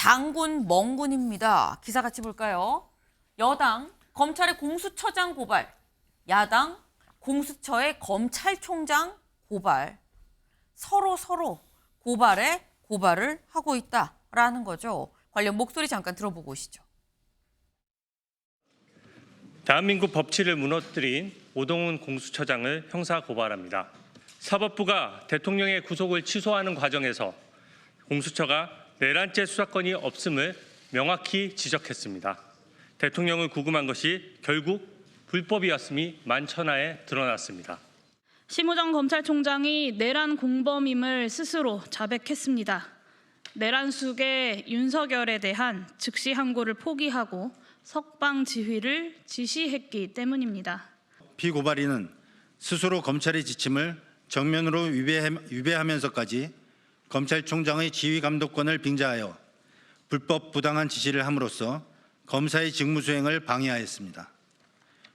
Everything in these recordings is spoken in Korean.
장군 멍군입니다. 기사 같이 볼까요? 여당 검찰의 공수처장 고발, 야당 공수처의 검찰총장 고발. 서로 고발에 고발을 하고 있다라는 거죠. 관련 목소리 잠깐 들어보고 오시죠. 대한민국 법치를 무너뜨린 오동훈 공수처장을 형사 고발합니다. 사법부가 대통령의 구속을 취소하는 과정에서 공수처가 내란죄 수사권이 없음을 명확히 지적했습니다. 대통령을 구금한 것이 결국 불법이었음이 만천하에 드러났습니다. 심우정 검찰총장이 내란 공범임을 스스로 자백했습니다. 내란 숙의 윤석열에 대한 즉시 항고를 포기하고 석방 지휘를 지시했기 때문입니다. 피고발인은 스스로 검찰의 지침을 정면으로 위배하면서까지 검찰총장의 지휘 감독권을 빙자하여 불법 부당한 지시를 함으로써 검사의 직무 수행을 방해하였습니다.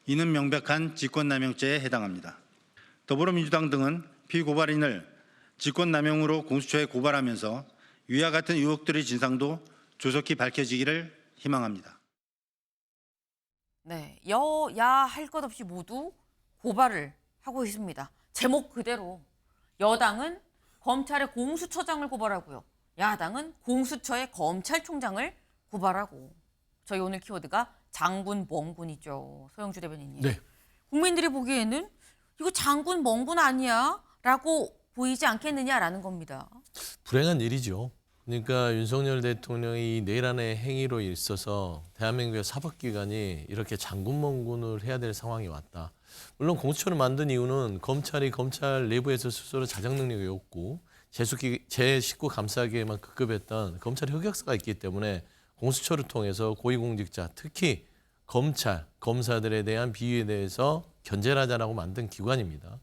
이는 명백한 직권남용죄에 해당합니다. 더불어민주당 등은 피고발인을 직권남용으로 공수처에 고발하면서 위와 같은 의혹들의 진상도 조속히 밝혀지기를 희망합니다. 네, 여야 할 것 없이 모두 고발을 하고 있습니다. 제목 그대로 여당은 검찰의 공수처장을 고발하고요. 야당은 공수처의 검찰총장을 고발하고. 저희 오늘 키워드가 장군 멍군이죠. 소영주 대변인님. 네. 국민들이 보기에는 이거 장군 멍군 아니야? 라고 보이지 않겠느냐라는 겁니다. 불행한 일이죠. 그러니까 윤석열 대통령이 내란의 행위로 있어서 대한민국의 사법기관이 이렇게 장군멍군을 해야 될 상황이 왔다. 물론 공수처를 만든 이유는 검찰이 검찰 내부에서 스스로 자정 능력이 없고 제19 감사기에만 급급했던 검찰의 흑역사가 있기 때문에 공수처를 통해서 고위공직자, 특히 검찰, 검사들에 대한 비위에 대해서 견제를 하자라고 만든 기관입니다.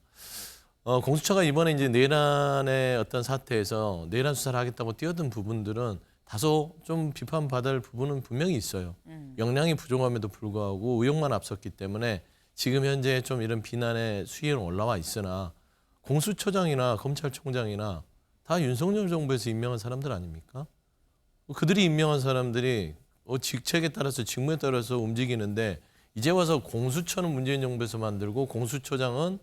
공수처가 이번에 이제 내란의 어떤 사태에서 내란 수사를 하겠다고 뛰어든 부분들은 다소 좀 비판받을 부분은 분명히 있어요. 역량이 부족함에도 불구하고 의혹만 앞섰기 때문에 지금 현재 좀 이런 비난의 수위는 올라와 있으나 공수처장이나 검찰총장이나 다 윤석열 정부에서 임명한 사람들 아닙니까? 그들이 임명한 사람들이 직책에 따라서 직무에 따라서 움직이는데 이제 와서 공수처는 문재인 정부에서 만들고 공수처장은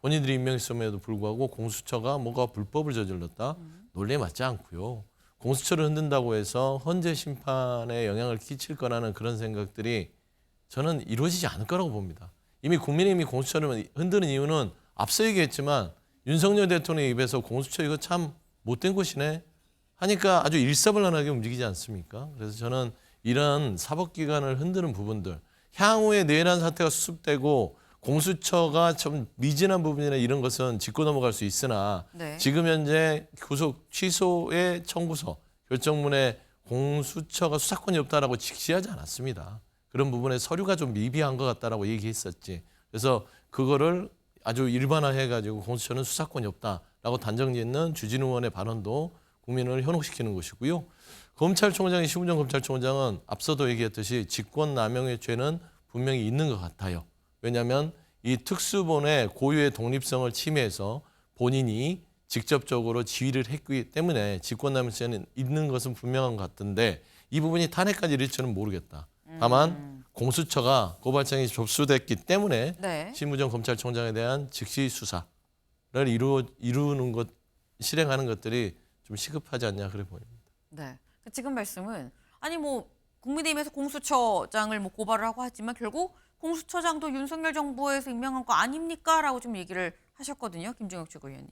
본인들이 임명했음에도 불구하고 공수처가 뭔가 불법을 저질렀다? 논리에 맞지 않고요. 공수처를 흔든다고 해서 헌재 심판에 영향을 끼칠 거라는 그런 생각들이 저는 이루어지지 않을 거라고 봅니다. 이미 국민의힘이 공수처를 흔드는 이유는 앞서 얘기했지만 윤석열 대통령 입에서 공수처 이거 참 못된 곳이네 하니까 아주 일사불란하게 움직이지 않습니까? 그래서 저는 이런 사법기관을 흔드는 부분들, 향후에 내란 사태가 수습되고 공수처가 좀 미진한 부분이나 이런 것은 짚고 넘어갈 수 있으나 네. 지금 현재 구속 취소의 청구서, 결정문에 공수처가 수사권이 없다라고 직시하지 않았습니다. 그런 부분에 서류가 좀 미비한 것 같다라고 얘기했었지. 그래서 그거를 아주 일반화해가지고 공수처는 수사권이 없다라고 단정짓는 주진우 의원의 발언도 국민을 현혹시키는 것이고요. 검찰총장이 심우정 검찰총장은 앞서도 얘기했듯이 직권남용의 죄는 분명히 있는 것 같아요. 왜냐하면 이 특수본의 고유의 독립성을 침해해서 본인이 직접적으로 지휘를 했기 때문에 직권남용죄는 있는 것은 분명한 것 같은데 이 부분이 탄핵까지 이를지는 모르겠다. 다만 공수처가 고발장이 접수됐기 때문에 네. 심우정 검찰총장에 대한 즉시 수사를 이루는 것, 실행하는 것들이 좀 시급하지 않냐 그래 보입니다. 네. 지금 말씀은 아니 뭐 국민의힘에서 공수처장을 뭐 고발을 하고 하지만 결국 공수처장도 윤석열 정부에서 임명한 거 아닙니까? 라고 좀 얘기를 하셨거든요. 김종혁 최고위원님.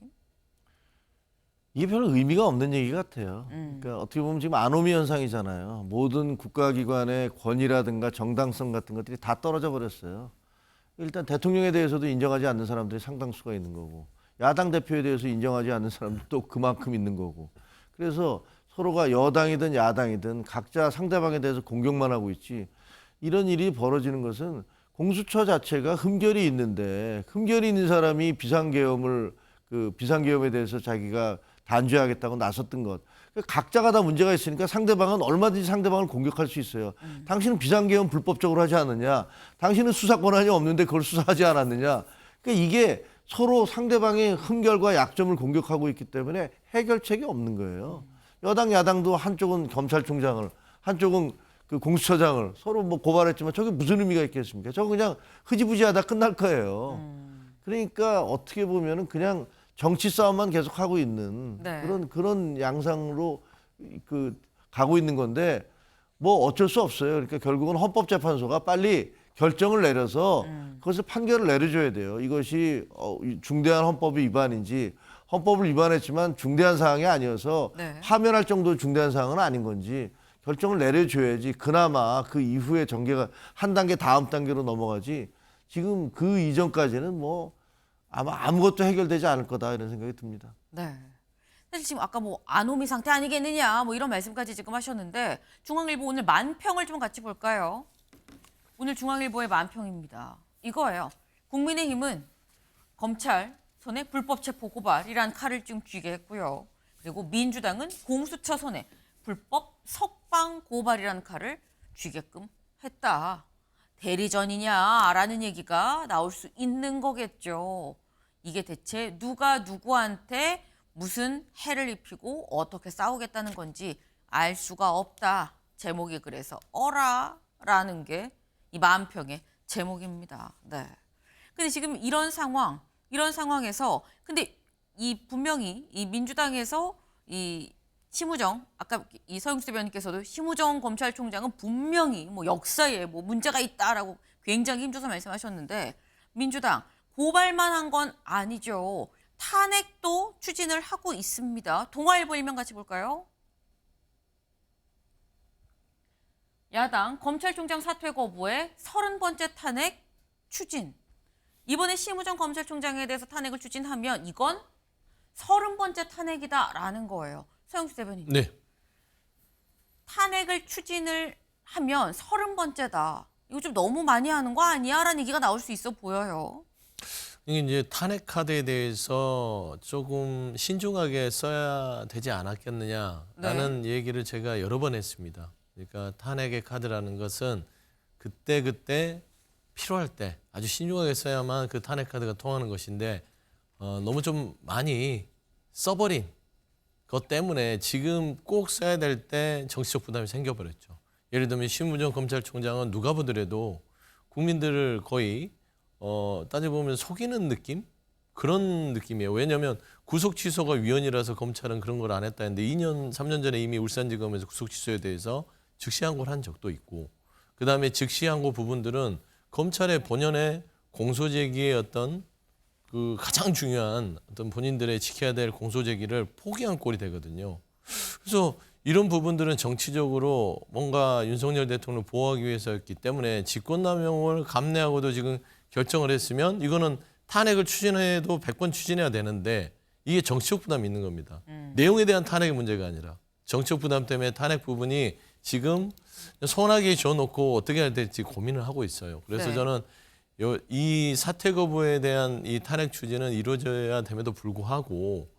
이게 별 의미가 없는 얘기 같아요. 그러니까 어떻게 보면 지금 아노미 현상이잖아요. 모든 국가기관의 권위라든가 정당성 같은 것들이 다 떨어져 버렸어요. 일단 대통령에 대해서도 인정하지 않는 사람들이 상당수가 있는 거고 야당 대표에 대해서 인정하지 않는 사람들도 그만큼 있는 거고 그래서 서로가 여당이든 야당이든 각자 상대방에 대해서 공격만 하고 있지 이런 일이 벌어지는 것은 공수처 자체가 흠결이 있는데 흠결이 있는 사람이 비상계엄에 대해서 자기가 단죄하겠다고 나섰던 것. 각자가 다 문제가 있으니까 상대방은 얼마든지 상대방을 공격할 수 있어요. 당신은 비상계엄 불법적으로 하지 않느냐. 당신은 수사 권한이 없는데 그걸 수사하지 않았느냐. 그러니까 이게 서로 상대방의 흠결과 약점을 공격하고 있기 때문에 해결책이 없는 거예요. 여당 야당도 한쪽은 검찰총장을 한쪽은 그 공수처장을 서로 뭐 고발했지만 저게 무슨 의미가 있겠습니까? 저거 그냥 흐지부지하다 끝날 거예요. 그러니까 어떻게 보면은 그냥 정치 싸움만 계속 하고 있는 네. 그런 양상으로 그 가고 있는 건데 뭐 어쩔 수 없어요. 그러니까 결국은 헌법재판소가 빨리 결정을 내려서 그것을 판결을 내려줘야 돼요. 이것이 중대한 헌법 위반인지 헌법을 위반했지만 중대한 사항이 아니어서 네. 파면할 정도의 중대한 사항은 아닌 건지 결정을 내려줘야지 그나마 그 이후에 전개가 한 단계 다음 단계로 넘어가지 지금 그 이전까지는 뭐 아마 아무것도 해결되지 않을 거다 이런 생각이 듭니다. 네. 사실 지금 아까 뭐 아노미 상태 아니겠느냐 뭐 이런 말씀까지 지금 하셨는데 중앙일보 오늘 만평을 좀 같이 볼까요? 오늘 중앙일보의 만평입니다. 이거예요. 국민의힘은 검찰 손에 불법 체포 고발이란 칼을 지금 쥐게 했고요. 그리고 민주당은 공수처 손에 불법 석방 고발이라는 칼을 쥐게끔 했다. 대리전이냐라는 얘기가 나올 수 있는 거겠죠. 이게 대체 누가 누구한테 무슨 해를 입히고 어떻게 싸우겠다는 건지 알 수가 없다. 제목이 그래서 어라라는 게 이 만평의 제목입니다. 네. 근데 지금 이런 상황에서 근데 이 분명히 이 민주당에서 이 심우정 아까 이 서영수 대변인께서도 심우정 검찰총장은 분명히 뭐 역사에 뭐 문제가 있다라고 굉장히 힘줘서 말씀하셨는데 민주당 고발만 한 건 아니죠. 탄핵도 추진을 하고 있습니다. 동아일보 일면 같이 볼까요? 야당 검찰총장 사퇴 거부에 30번째 탄핵 추진. 이번에 심우정 검찰총장에 대해서 탄핵을 추진하면 이건 30번째 탄핵이다라는 거예요. 서영수 대변인. 네. 탄핵을 추진을 하면 30번째다. 이거 좀 너무 많이 하는 거 아니야? 라는 얘기가 나올 수 있어 보여요. 이게 이제 탄핵 카드에 대해서 조금 신중하게 써야 되지 않았겠느냐라는 얘기를 제가 여러 번 했습니다. 그러니까 탄핵의 카드라는 것은 그때 필요할 때 아주 신중하게 써야만 그 탄핵 카드가 통하는 것인데 너무 좀 많이 써버린 것 때문에 지금 꼭 써야 될 때 정치적 부담이 생겨버렸죠. 예를 들면 심우정 검찰총장은 누가 보더라도 국민들을 거의 따져보면 속이는 느낌? 그런 느낌이에요. 왜냐하면 구속 취소가 위헌이라서 검찰은 그런 걸 안 했다 했는데 2년, 3년 전에 이미 울산지검에서 구속 취소에 대해서 즉시 항고를 한 적도 있고 그다음에 즉시 항고 부분들은 검찰의 본연의 공소제기의 어떤 그 가장 중요한 어떤 본인들의 지켜야 될 공소제기를 포기한 꼴이 되거든요. 그래서 이런 부분들은 정치적으로 뭔가 윤석열 대통령을 보호하기 위해서였기 때문에 직권남용을 감내하고도 지금 결정을 했으면 이거는 탄핵을 추진해도 100번 추진해야 되는데 이게 정치적 부담이 있는 겁니다. 내용에 대한 탄핵의 문제가 아니라 정치적 부담 때문에 탄핵 부분이 지금 소원하게 줘놓고 어떻게 해야 될지 고민을 하고 있어요. 그래서 네. 저는 이 사퇴 거부에 대한 이 탄핵 추진은 이루어져야 됨에도 불구하고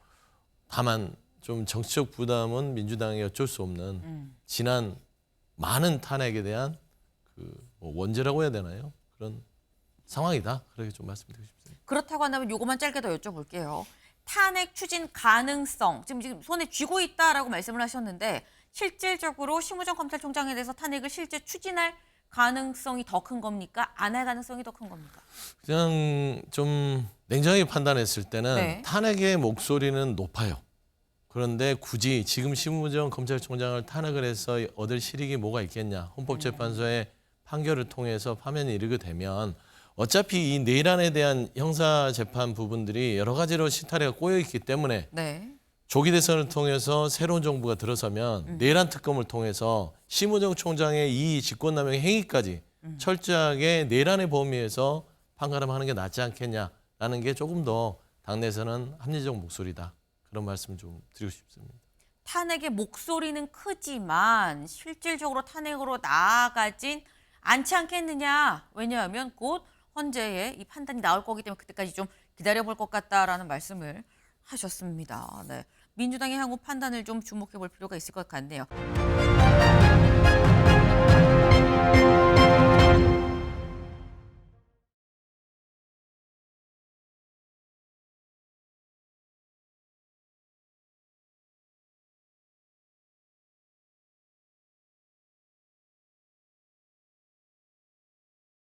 다만 좀 정치적 부담은 민주당이 어쩔 수 없는 지난 많은 탄핵에 대한 뭐 원죄라고 해야 되나요? 그런 상황이다. 그렇게 좀 말씀드리고 싶습니다. 그렇다고 한다면 요것만 짧게 더 여쭤볼게요. 탄핵 추진 가능성 지금 손에 쥐고 있다라고 말씀을 하셨는데 실질적으로 심우정 검찰총장에 대해서 탄핵을 실제 추진할 가능성이 더 큰 겁니까? 안 할 가능성이 더 큰 겁니까? 그냥 좀 냉정하게 판단했을 때는 네. 탄핵의 목소리는 높아요. 그런데 굳이 지금 심우정 검찰총장을 탄핵을 해서 얻을 실익이 뭐가 있겠냐. 헌법재판소의 판결을 통해서 파면이 이르게 되면 어차피 이 내란에 대한 형사재판 부분들이 여러 가지로 실타래가 꼬여있기 때문에 네. 조기 대선을 통해서 새로운 정부가 들어서면 내란 특검을 통해서 심우정 총장의 이 직권남용 행위까지 철저하게 내란의 범위에서 판가름하는 게 낫지 않겠냐라는 게 조금 더 당내에서는 합리적 목소리다. 그런 말씀 좀 드리고 싶습니다. 탄핵의 목소리는 크지만 실질적으로 탄핵으로 나아가진 않지 않겠느냐. 왜냐하면 곧 헌재의 이 판단이 나올 거기 때문에 그때까지 좀 기다려볼 것 같다라는 말씀을 하셨습니다. 네. 민주당의 향후 판단을 좀 주목해 볼 필요가 있을 것 같네요.